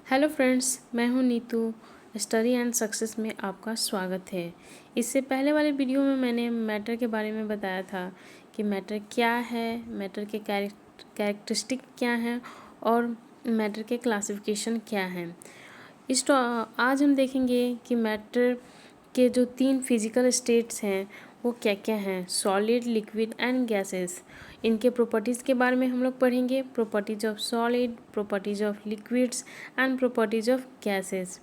Hello friends, मैं हूं Neetu. Study and success में आपका स्वागत है। इससे पहले वाले वीडियो में मैंने मैटर के बारे में बताया था कि मैटर क्या है, मैटर के कैरेक्टरिस्टिक क्या हैं और मैटर के क्लासिफिकेशन क्या हैं। आज हम देखेंगे कि मैटर के जो 3 फिजिकल स्टेट्स हैं वो क्या क्या हैं, सॉलिड, लिक्विड एंड गैसेस। इनके प्रॉपर्टीज़ के बारे में हम लोग पढ़ेंगे, properties of solid, properties of liquids and properties of gases.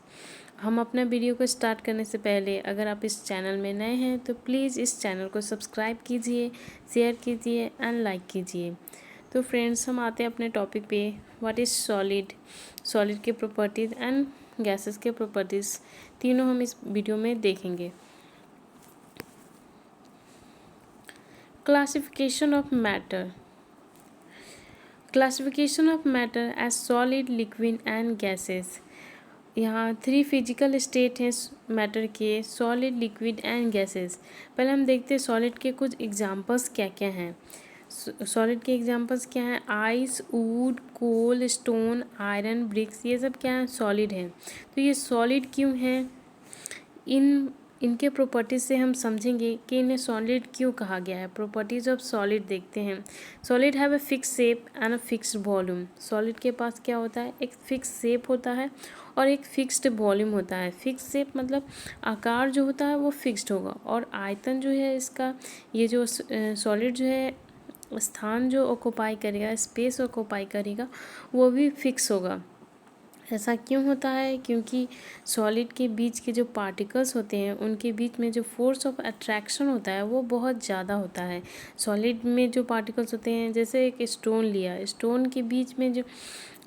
हम अपना वीडियो को स्टार्ट करने से पहले अगर आप इस चैनल में नए हैं तो प्लीज़ इस चैनल को सब्सक्राइब कीजिए, शेयर कीजिए एंड लाइक कीजिए। तो फ्रेंड्स, हम आते हैं अपने टॉपिक पे। व्हाट इज़ सॉलिड, सॉलिड के प्रॉपर्टीज़ एंड गैसेस के प्रॉपर्टीज़, तीनों हम इस वीडियो में देखेंगे। Classification of matter, classification of matter as solid, liquid and gases. यहाँ 3 फिजिकल स्टेट हैं मैटर के, सॉलिड, लिक्विड एंड गैसेस। पहले हम देखते हैं सॉलिड के कुछ एग्जांपल्स क्या क्या हैं। सॉलिड के एग्जांपल्स क्या हैं? Ice, wood, coal, stone, iron, bricks, ये सब क्या है? सॉलिड हैं। तो ये सॉलिड क्यों हैं? इनके प्रॉपर्टीज से हम समझेंगे कि इन्हें सॉलिड क्यों कहा गया है। प्रॉपर्टीज ऑफ सॉलिड देखते हैं। Solid have a fix shape and a fixed volume. Solid के पास क्या होता है? एक फिक्स शेप होता है और एक फिक्स्ड वॉल्यूम होता है। फिक्स शेप मतलब आकार जो होता है वो फिक्स्ड होगा, और आयतन जो है इसका, ये जो सॉलिड जो है स्थान जो ऑक्यूपाई करेगा, स्पेस ऑक्यूपाई करेगा, वो भी फिक्स होगा। ऐसा क्यों होता है? क्योंकि सॉलिड के बीच के जो पार्टिकल्स होते हैं उनके बीच में जो फोर्स ऑफ अट्रैक्शन होता है वो बहुत ज़्यादा होता है। सॉलिड में जो पार्टिकल्स होते हैं, जैसे एक स्टोन लिया, स्टोन के बीच में जो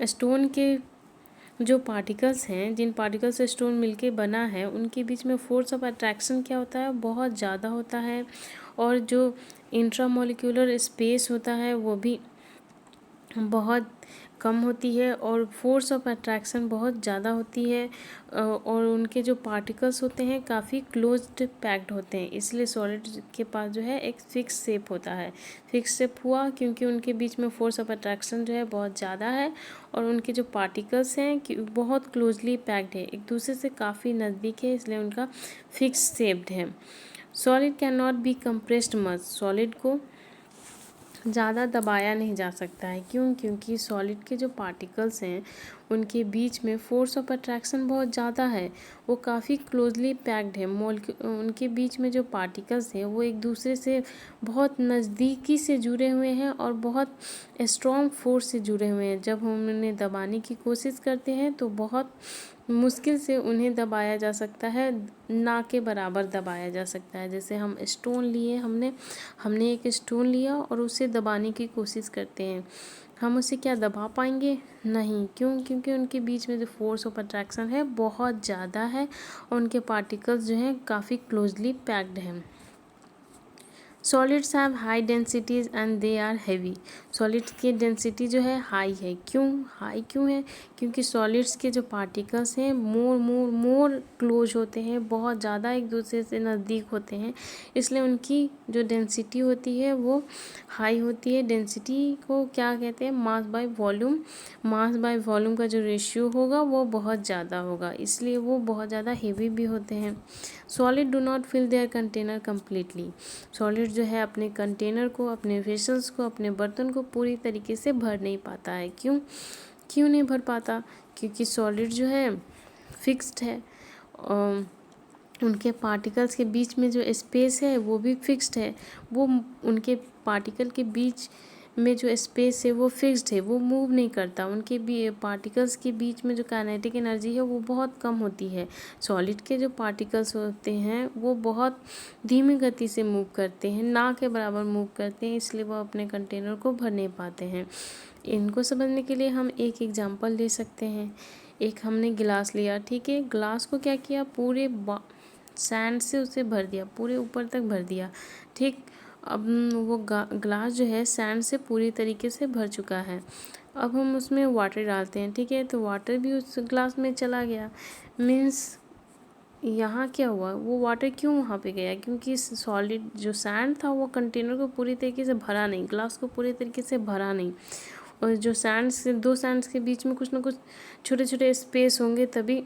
स्टोन के जो पार्टिकल्स हैं, जिन पार्टिकल्स से स्टोन मिलके बना है, उनके बीच में फोर्स ऑफ अट्रैक्शन क्या होता है? बहुत ज़्यादा होता है। और जो इंट्रामोलिक्यूलर स्पेस होता है वो भी बहुत कम होती है, और फोर्स ऑफ अट्रैक्शन बहुत ज़्यादा होती है, और उनके जो पार्टिकल्स होते हैं काफ़ी क्लोज्ड पैक्ड होते हैं। इसलिए सॉलिड के पास जो है एक फिक्स शेप होता है। फिक्स शेप हुआ क्योंकि उनके बीच में फोर्स ऑफ अट्रैक्शन जो है बहुत ज़्यादा है, और उनके जो पार्टिकल्स हैं कि बहुत क्लोजली पैक्ड है, एक दूसरे से काफ़ी नज़दीक है, इसलिए उनका फिक्स शेप्ड है। Solid can not be compressed much. Solid को ज़्यादा दबाया नहीं जा सकता है। क्यों? क्योंकि सॉलिड के जो पार्टिकल्स हैं उनके बीच में फोर्स ऑफ अट्रैक्शन बहुत ज़्यादा है, वो काफ़ी क्लोजली पैक्ड है। उनके बीच में जो पार्टिकल्स हैं वो एक दूसरे से बहुत नज़दीकी से जुड़े हुए हैं और बहुत स्ट्रॉन्ग फोर्स से जुड़े हुए हैं। जब हम उन्हें दबाने की कोशिश करते हैं तो बहुत मुश्किल से उन्हें दबाया जा सकता है, ना के बराबर दबाया जा सकता है। जैसे हम स्टोन लिए, हमने एक स्टोन लिया और उसे दबाने की कोशिश करते हैं, हम उसे क्या दबा पाएंगे? नहीं। क्यों? क्योंकि उनके बीच में जो फोर्स ऑफ अट्रैक्शन है बहुत ज़्यादा है, और उनके पार्टिकल्स जो हैं काफ़ी क्लोजली पैक्ड हैं। Solids have high densities and they are heavy. Solids की डेंसिटी जो है हाई है। क्यों हाई क्यों है? क्योंकि सॉलिड्स के जो पार्टिकल्स हैं मोर क्लोज होते हैं, बहुत ज़्यादा एक दूसरे से नज़दीक होते हैं, इसलिए उनकी जो डेंसिटी होती है वो हाई होती है। डेंसिटी को क्या कहते हैं? Mass by volume. Mass by volume का जो रेशियो होगा वो बहुत ज़्यादा होगा, इसलिए वो बहुत ज़्यादा हेवी भी होते हैं। Solid do not fill their container completely. Solid जो है अपने कंटेनर को, अपने वेसल्स को, अपने बर्तन को पूरी तरीके से भर नहीं पाता है। क्यों? क्यों नहीं भर पाता? क्योंकि सॉलिड जो है फिक्स्ड है, उनके पार्टिकल्स के बीच में जो स्पेस है वो भी फिक्स्ड है। वो उनके पार्टिकल के बीच में जो स्पेस है वो फिक्स्ड है, वो मूव नहीं करता। उनके भी पार्टिकल्स के बीच में जो काइनेटिक एनर्जी है वो बहुत कम होती है। सॉलिड के जो पार्टिकल्स होते हैं वो बहुत धीमी गति से मूव करते हैं, ना के बराबर मूव करते हैं, इसलिए वो अपने कंटेनर को भर नहीं पाते हैं। इनको समझने के लिए हम एक एग्जांपल ले सकते हैं। एक हमने गिलास लिया, ठीक है, ग्लास को क्या किया? पूरे सैंड से उसे भर दिया, पूरे ऊपर तक भर दिया, ठीक। अब वो ग्लास जो है सैंड से पूरी तरीके से भर चुका है। अब हम उसमें वाटर डालते हैं, ठीक है, तो वाटर भी उस ग्लास में चला गया। मीन्स यहाँ क्या हुआ? वो वाटर क्यों वहाँ पे गया? क्योंकि सॉलिड जो सैंड था वो कंटेनर को पूरी तरीके से भरा नहीं, ग्लास को पूरी तरीके से भरा नहीं। और जो सैंड्स, दो सैंड्स के बीच में कुछ ना कुछ छोटे छोटे स्पेस होंगे, तभी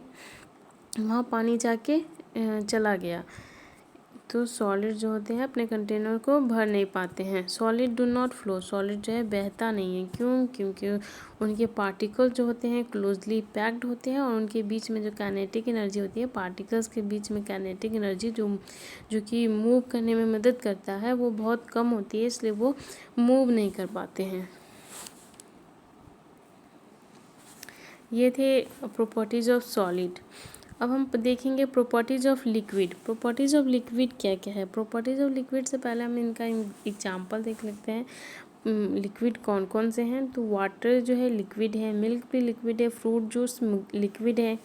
वहाँ पानी जाके चला गया। तो सॉलिड जो होते हैं अपने कंटेनर को भर नहीं पाते हैं। Solid do not flow, solid जो है बहता नहीं है। क्यों? क्योंकि उनके पार्टिकल जो होते हैं क्लोजली पैक्ड होते हैं, और उनके बीच में जो काइनेटिक एनर्जी होती है, पार्टिकल्स के बीच में काइनेटिक एनर्जी जो कि मूव करने में मदद करता है, वो बहुत कम होती है, इसलिए वो मूव नहीं कर पाते हैं। ये थे प्रॉपर्टीज ऑफ सॉलिड। अब हम देखेंगे properties of liquid. Properties of liquid क्या क्या है? प्रॉपर्टीज ऑफ लिक्विड से पहले हम इनका एग्जाम्पल देख लेते हैं। लिक्विड कौन कौन से हैं? तो वाटर जो है लिक्विड है, मिल्क भी लिक्विड है, फ्रूट जूस लिक्विड है,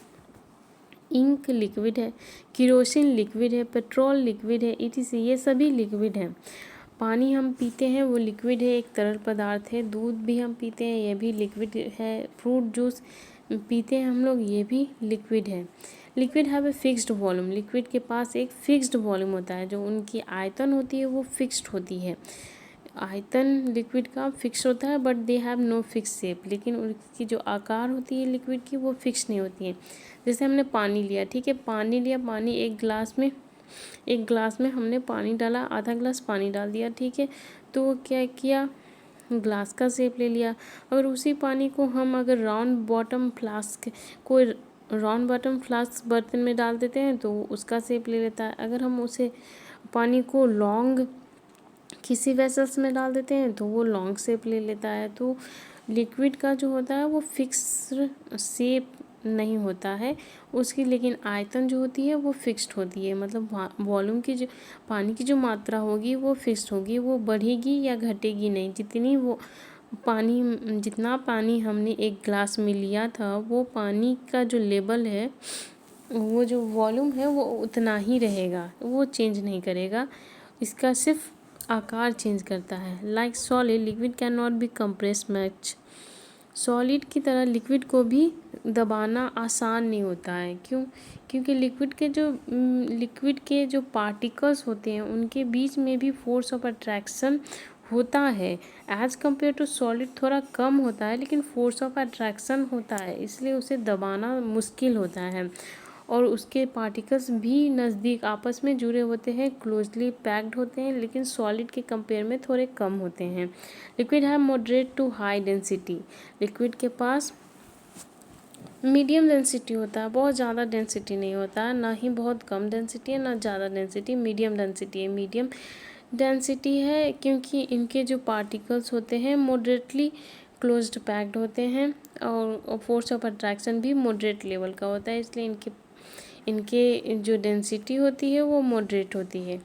इंक लिक्विड है, केरोसिन लिक्विड है, पेट्रोल लिक्विड है, etc। ये सभी लिक्विड हैं। पानी हम पीते हैं वो लिक्विड है, एक तरल पदार्थ है। दूध भी हम पीते हैं, ये भी लिक्विड है। फ्रूट जूस पीते हैं हम लोग, ये भी लिक्विड है। Liquid have a fixed volume, liquid के पास एक फिक्स्ड वॉल्यूम होता है। जो उनकी आयतन होती है वो फिक्स्ड होती है। आयतन लिक्विड का फिक्स होता है, but they have no fix shape, लेकिन उनकी जो आकार होती है लिक्विड की वो फिक्स नहीं होती है। जैसे हमने पानी लिया, ठीक है, पानी लिया, पानी एक गिलास में हमने पानी डाला, आधा गिलास पानी डाल दिया, ठीक है, तो वो क्या किया, ग्लास का शेप ले लिया। अगर उसी पानी को हम अगर राउंड बॉटम फ्लास्क बर्तन में डाल देते हैं तो उसका शेप ले लेता है। अगर हम उसे पानी को लॉन्ग किसी वेसल्स में डाल देते हैं तो वो लॉन्ग शेप ले लेता है। तो लिक्विड का जो होता है वो फिक्स शेप नहीं होता है उसकी, लेकिन आयतन जो होती है वो फिक्स्ड होती है। मतलब वॉल्यूम की जो पानी की जो मात्रा होगी वो फिक्स्ड होगी, वो बढ़ेगी या घटेगी नहीं। जितना पानी हमने एक ग्लास में लिया था, वो पानी का जो लेवल है, वो जो वॉल्यूम है वो उतना ही रहेगा, वो चेंज नहीं करेगा। इसका सिर्फ आकार चेंज करता है। Like solid, liquid can not be compress much. Solid की तरह लिक्विड को भी दबाना आसान नहीं होता है। क्यों? क्योंकि लिक्विड के जो पार्टिकल्स होते हैं उनके बीच में भी फोर्स ऑफ अट्रैक्शन होता है। एज कम्पेयर टू सॉलिड थोड़ा कम होता है, लेकिन फोर्स ऑफ अट्रैक्शन होता है, इसलिए उसे दबाना मुश्किल होता है। और उसके पार्टिकल्स भी नज़दीक आपस में जुड़े होते हैं, क्लोजली पैक्ड होते हैं, लेकिन सॉलिड के कंपेयर में थोड़े कम होते हैं। Liquid have moderate to high density, liquid के पास मीडियम डेंसिटी होता है, बहुत ज़्यादा डेंसिटी नहीं होता है, ना ही बहुत कम डेंसिटी है, ना ज़्यादा डेंसिटी, मीडियम डेंसिटी है। मीडियम डेंसिटी है क्योंकि इनके जो पार्टिकल्स होते हैं मॉडरेटली क्लोज्ड पैक्ड होते हैं, और फोर्स ऑफ अट्रैक्शन भी मॉडरेट लेवल का होता है, इसलिए इनके जो डेंसिटी होती है वो मॉडरेट होती है।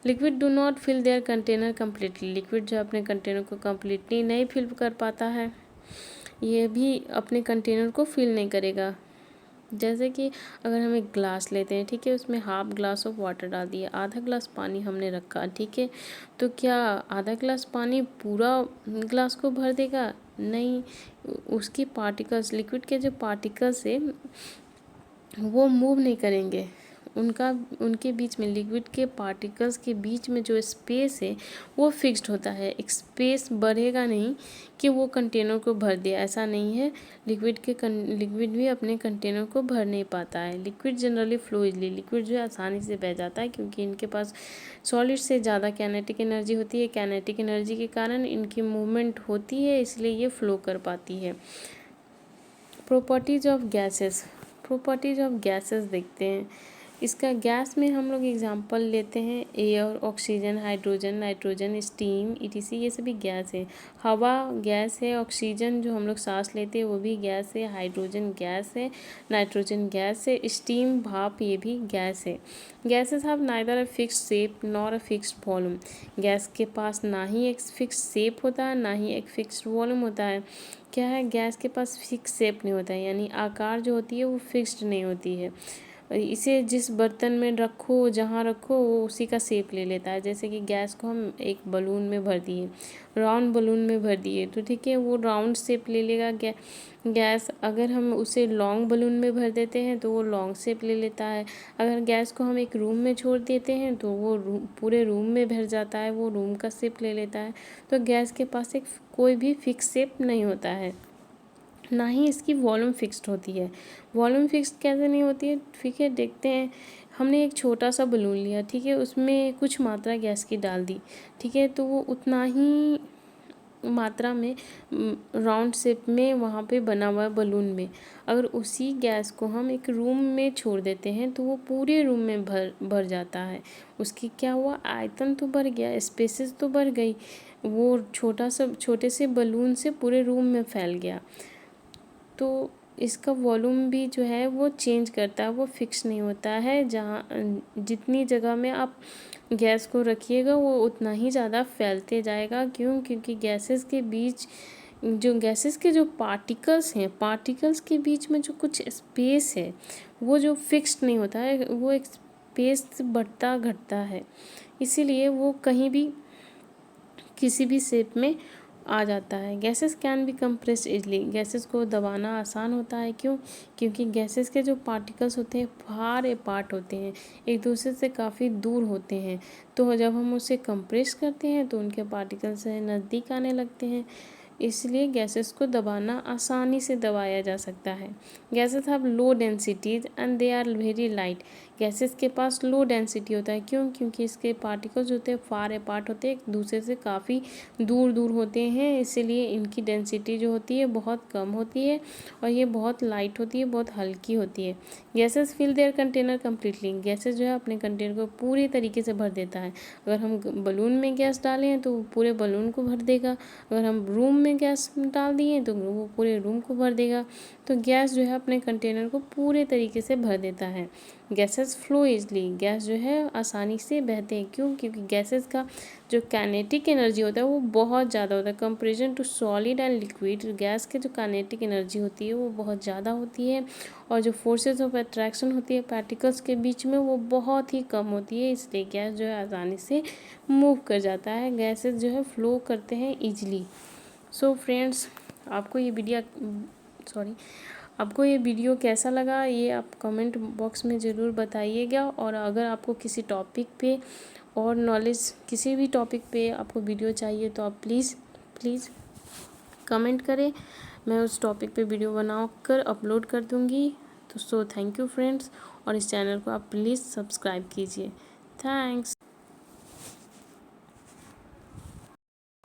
Liquid do not fill their container completely, liquid जो अपने कंटेनर को कम्प्लीटली नहीं फिल कर पाता है, ये भी अपने कंटेनर को फिल नहीं करेगा। जैसे कि अगर हम एक ग्लास लेते हैं, ठीक है, उसमें हाफ ग्लास ऑफ वाटर डाल दिया, आधा ग्लास पानी हमने रखा, ठीक है, तो क्या आधा ग्लास पानी पूरा ग्लास को भर देगा? नहीं, उसकी पार्टिकल्स, लिक्विड के जो पार्टिकल्स है वो मूव नहीं करेंगे। उनके बीच में, लिक्विड के पार्टिकल्स के बीच में जो स्पेस है वो फिक्स्ड होता है। एक स्पेस बढ़ेगा नहीं कि वो कंटेनर को भर दिया, ऐसा नहीं है। लिक्विड भी अपने कंटेनर को भर नहीं पाता है। Liquid generally flow easily, liquid जो है आसानी से बह जाता है क्योंकि इनके पास सॉलिड से ज़्यादा काइनेटिक एनर्जी होती है। काइनेटिक एनर्जी के कारण इनकी मूवमेंट होती है, इसलिए ये फ्लो कर पाती है। Properties of gases, properties of gases देखते हैं। इसका गैस में हम लोग एग्जांपल लेते हैं air, oxygen, hydrogen, nitrogen, steam, etc। ये सभी गैस है। हवा गैस है, ऑक्सीजन जो हम लोग सांस लेते हैं वो भी गैस है, हाइड्रोजन गैस है, नाइट्रोजन गैस है, स्टीम भाप ये भी गैस है। Gases have neither a fixed shape nor a fixed volume, gas के पास ना ही एक फिक्स शेप होता है ना ही एक फिक्स्ड वॉल्यूम होता है। क्या है? गैस के पास फिक्स शेप नहीं होता है, यानी आकार जो होती है वो फिक्स्ड नहीं होती है। इसे जिस बर्तन में रखो, जहाँ रखो, वो उसी का शेप ले लेता है। जैसे कि गैस को हम एक बलून में भर दिए, राउंड बलून में भर दिए, तो ठीक है, वो राउंड शेप ले लेगा गैस। अगर हम उसे लॉन्ग बलून में भर देते हैं तो वो लॉन्ग शेप ले लेता है। अगर गैस को हम एक रूम में छोड़ देते हैं तो वो पूरे रूम में भर जाता है, वो रूम का शेप ले लेता है। तो गैस के पास एक कोई भी फिक्स शेप नहीं होता है, ना ही इसकी वॉल्यूम फिक्स्ड होती है। वॉल्यूम फिक्स्ड कैसे नहीं होती है, ठीक है, देखते हैं। हमने एक छोटा सा बलून लिया, ठीक है, उसमें कुछ मात्रा गैस की डाल दी, ठीक है, तो वो उतना ही मात्रा में राउंड शेप में वहाँ पे बना हुआ है बलून में। अगर उसी गैस को हम एक रूम में छोड़ देते हैं तो वो पूरे रूम में भर जाता है। उसकी क्या हुआ, आयतन तो बढ़ गया, स्पेसेस तो बढ़ गई, वो छोटे से बलून से पूरे रूम में फैल गया। तो इसका वॉल्यूम भी जो है वो चेंज करता है, वो फिक्स नहीं होता है। जहाँ जितनी जगह में आप गैस को रखिएगा वो उतना ही ज़्यादा फैलते जाएगा। क्यों, क्योंकि गैसेस के बीच गैसेस के जो पार्टिकल्स हैं, पार्टिकल्स के बीच में जो कुछ स्पेस है वो जो फिक्स्ड नहीं होता है, वो एक स्पेस बढ़ता घटता है, इसीलिए वो कहीं भी किसी भी शेप में आ जाता है। Gases can be compressed easily, gases को दबाना आसान होता है। क्यों, क्योंकि गैसेस के जो पार्टिकल्स होते हैं फार अपार्ट होते हैं, एक दूसरे से काफ़ी दूर होते हैं। तो जब हम उसे कंप्रेस करते हैं तो उनके पार्टिकल्स नज़दीक आने लगते हैं, इसलिए गैसेस को दबाना आसानी से दबाया जा सकता है। Gases have low densities and they are very light, gases के पास लो डेंसिटी होता है। क्यों, क्योंकि इसके पार्टिकल्स होते हैं फार अपार्ट होते हैं, एक दूसरे से काफ़ी दूर दूर होते हैं, इसीलिए इनकी डेंसिटी जो होती है बहुत कम होती है और ये बहुत लाइट होती है, बहुत हल्की होती है। Gases fill their container completely, gases जो है अपने कंटेनर को पूरी तरीके से भर देता है। अगर हम बलून में गैस डालें हैं तो वो पूरे बलून को भर देगा, अगर हम रूम में गैस डाल दिए तो वो पूरे रूम को भर देगा। तो गैस जो है अपने कंटेनर को पूरे तरीके से भर देता है। गैसेस फ्लो इजली, गैस जो है आसानी से बहते हैं। क्यों, क्योंकि गैसेस का जो काइनेटिक एनर्जी होता है वो बहुत ज़्यादा होता है comparison to solid and liquid. Gas की जो काइनेटिक एनर्जी होती है वो बहुत ज़्यादा होती है और जो फोर्सेस ऑफ अट्रैक्शन होती है पार्टिकल्स के बीच में वो बहुत ही कम होती है, इसलिए गैस जो है आसानी से मूव कर जाता है, गैसेस जो है फ्लो करते हैं ईजिली। सो फ्रेंड्स, आपको ये वीडियो कैसा लगा ये आप कमेंट बॉक्स में ज़रूर बताइएगा। और अगर आपको किसी टॉपिक पे और नॉलेज किसी भी टॉपिक पे आपको वीडियो चाहिए तो आप प्लीज़ कमेंट करें, मैं उस टॉपिक पे वीडियो बनाकर अपलोड कर दूँगी। तो थैंक यू फ्रेंड्स, और इस चैनल को आप प्लीज़ सब्सक्राइब कीजिए। थैंक्स।